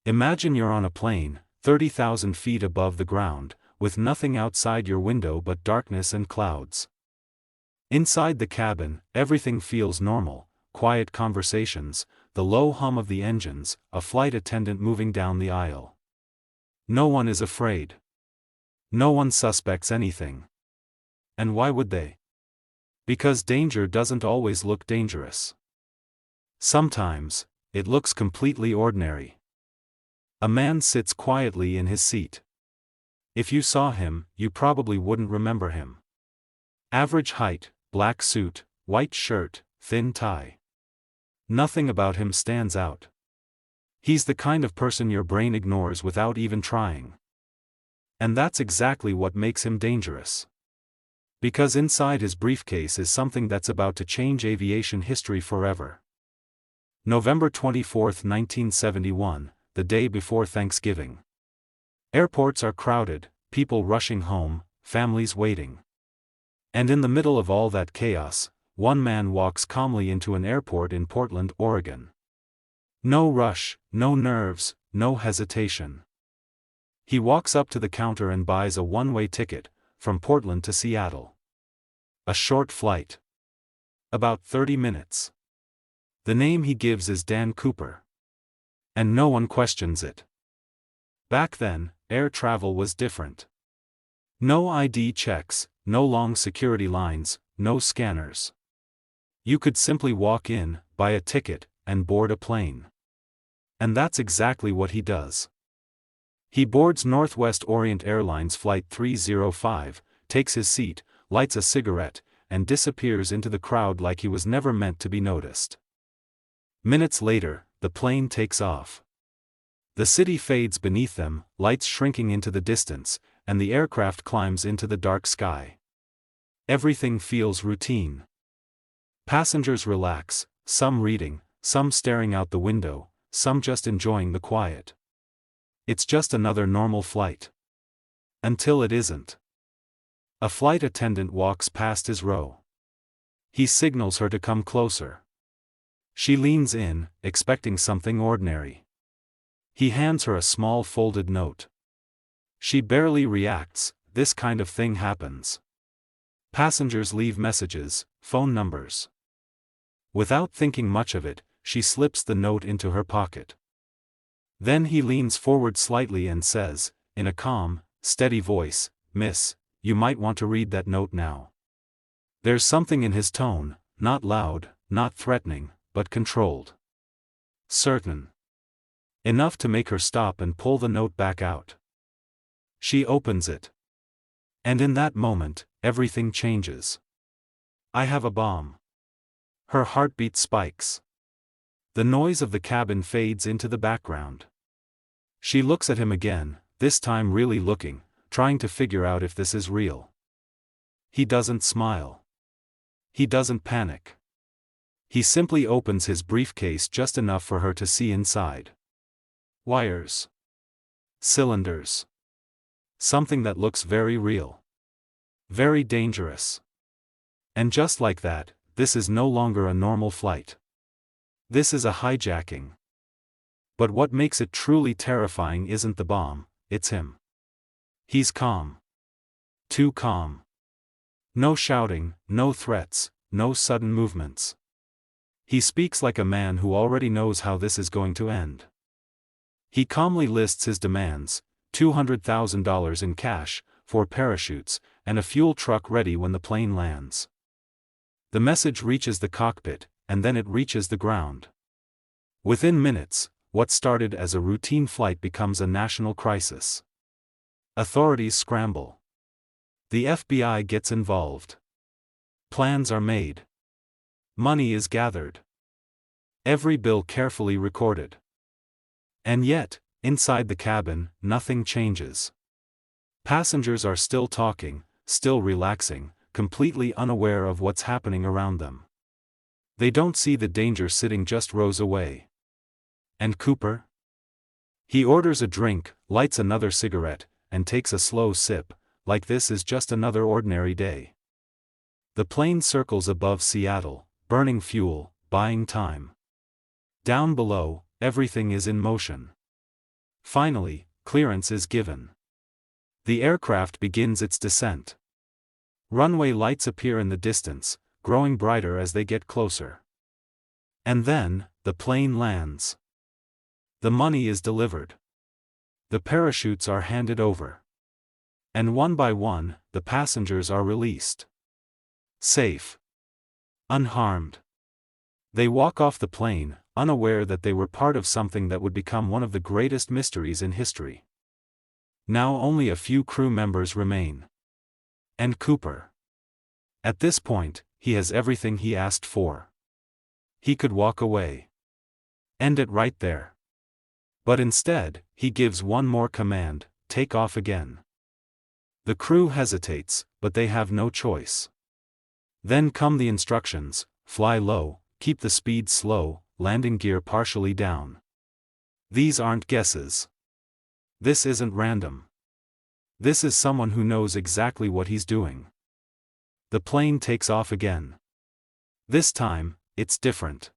Imagine you're on a plane, 30,000 feet above the ground, with nothing outside your window but darkness and clouds. Inside the cabin, everything feels normal: quiet conversations, the low hum of the engines, a flight attendant moving down the aisle. No one is afraid. No one suspects anything. And why would they? Because danger doesn't always look dangerous. Sometimes, it looks completely ordinary. A man sits quietly in his seat. If you saw him, you probably wouldn't remember him. Average height, black suit, white shirt, thin tie. Nothing about him stands out. He's the kind of person your brain ignores without even trying. And that's exactly what makes him dangerous. Because inside his briefcase is something that's about to change aviation history forever. November 24, 1971, the day before Thanksgiving. Airports are crowded, people rushing home, families waiting. And in the middle of all that chaos, one man walks calmly into an airport in Portland, Oregon. No rush, no nerves, no hesitation. He walks up to the counter and buys a one-way ticket, from Portland to Seattle. A short flight. About 30 minutes. The name he gives is D.B.Cooper. And no one questions it. Back then, air travel was different. No ID checks, no long security lines, no scanners. You could simply walk in, buy a ticket, and board a plane. And that's exactly what he does. He boards Northwest Orient Airlines Flight 305, takes his seat, lights a cigarette, and disappears into the crowd like he was never meant to be noticed. Minutes later, the plane takes off. The city fades beneath them, lights shrinking into the distance, and the aircraft climbs into the dark sky. Everything feels routine. Passengers relax, some reading, some staring out the window, some just enjoying the quiet. It's just another normal flight. Until it isn't. A flight attendant walks past his row. He signals her to come closer. She leans in, expecting something ordinary. He hands her a small folded note. She barely reacts. This kind of thing happens. Passengers leave messages, phone numbers. Without thinking much of it, she slips the note into her pocket. Then he leans forward slightly and says, in a calm, steady voice, "Miss, you might want to read that note now." There's something in his tone, not loud, not threatening, but controlled. Certain. Enough to make her stop and pull the note back out. She opens it. And in that moment, everything changes. "I have a bomb." Her heartbeat spikes. The noise of the cabin fades into the background. She looks at him again, this time really looking, trying to figure out if this is real. He doesn't smile. He doesn't panic. He simply opens his briefcase just enough for her to see inside. Wires. Cylinders. Something that looks very real. Very dangerous. And just like that, this is no longer a normal flight. This is a hijacking. But what makes it truly terrifying isn't the bomb, it's him. He's calm. Too calm. No shouting, no threats, no sudden movements. He speaks like a man who already knows how this is going to end. He calmly lists his demands: $200,000 in cash, 4 parachutes, and a fuel truck ready when the plane lands. The message reaches the cockpit, and then it reaches the ground. Within minutes, what started as a routine flight becomes a national crisis. Authorities scramble. The FBI gets involved. Plans are made. Money is gathered. Every bill carefully recorded. And yet, inside the cabin, nothing changes. Passengers are still talking, still relaxing, completely unaware of what's happening around them. They don't see the danger sitting just rows away. And Cooper? He orders a drink, lights another cigarette, and takes a slow sip, like this is just another ordinary day. The plane circles above Seattle, burning fuel, buying time. Down below, everything is in motion. Finally, clearance is given. The aircraft begins its descent. Runway lights appear in the distance, growing brighter as they get closer. And then, the plane lands. The money is delivered. The parachutes are handed over. And one by one, the passengers are released. Safe. Unharmed. They walk off the plane, unaware that they were part of something that would become one of the greatest mysteries in history. Now only a few crew members remain. And Cooper. At this point, he has everything he asked for. He could walk away. End it right there. But instead, he gives one more command: take off again. The crew hesitates, but they have no choice. Then come the instructions: fly low, keep the speed slow, landing gear partially down. These aren't guesses. This isn't random. This is someone who knows exactly what he's doing. The plane takes off again. This time, it's different.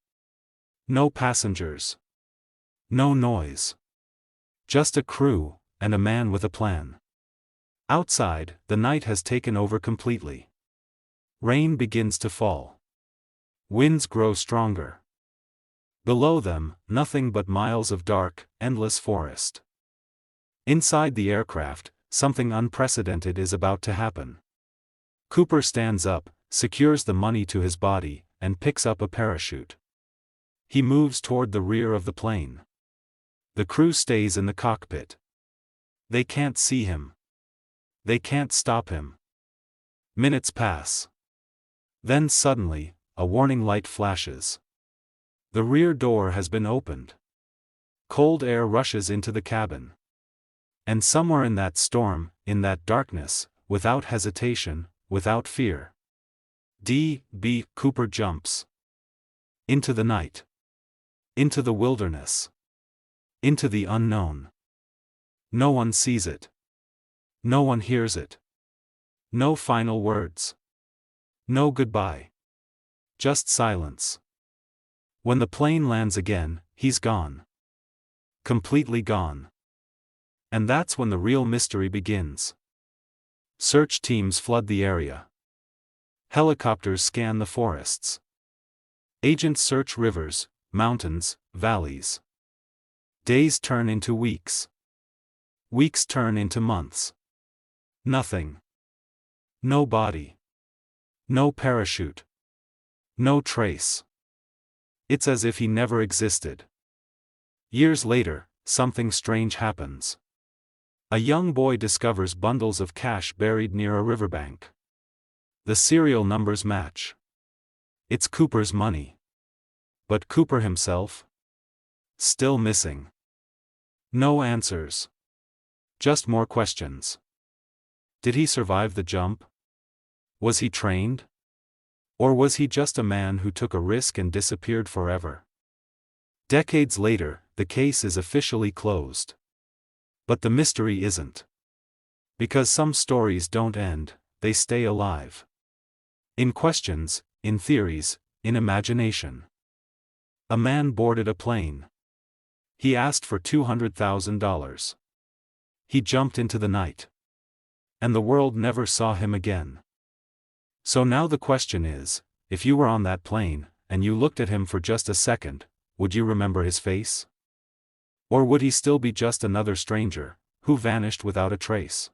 No passengers. No noise. Just a crew, and a man with a plan. Outside, the night has taken over completely. Rain begins to fall. Winds grow stronger. Below them, nothing but miles of dark, endless forest. Inside the aircraft, something unprecedented is about to happen. Cooper stands up, secures the money to his body, and picks up a parachute. He moves toward the rear of the plane. The crew stays in the cockpit. They can't see him. They can't stop him. Minutes pass. Then suddenly, a warning light flashes. The rear door has been opened. Cold air rushes into the cabin. And somewhere in that storm, in that darkness, without hesitation, without fear, D.B.Cooper jumps. Into the night. Into the wilderness. Into the unknown. No one sees it. No one hears it. No final words. No goodbye. Just silence. When the plane lands again, he's gone. Completely gone. And that's when the real mystery begins. Search teams flood the area. Helicopters scan the forests. Agents search rivers, mountains, valleys. Days turn into weeks. Weeks turn into months. Nothing. No body. No parachute. No trace. It's as if he never existed. Years later, something strange happens. A young boy discovers bundles of cash buried near a riverbank. The serial numbers match. It's Cooper's money. But Cooper himself? Still missing. No answers. Just more questions. Did he survive the jump? Was he trained? Or was he just a man who took a risk and disappeared forever? Decades later, the case is officially closed. But the mystery isn't. Because some stories don't end, they stay alive. In questions, in theories, in imagination. A man boarded a plane. He asked for $200,000. He jumped into the night. And the world never saw him again. So now the question is, if you were on that plane, and you looked at him for just a second, would you remember his face? Or would he still be just another stranger, who vanished without a trace?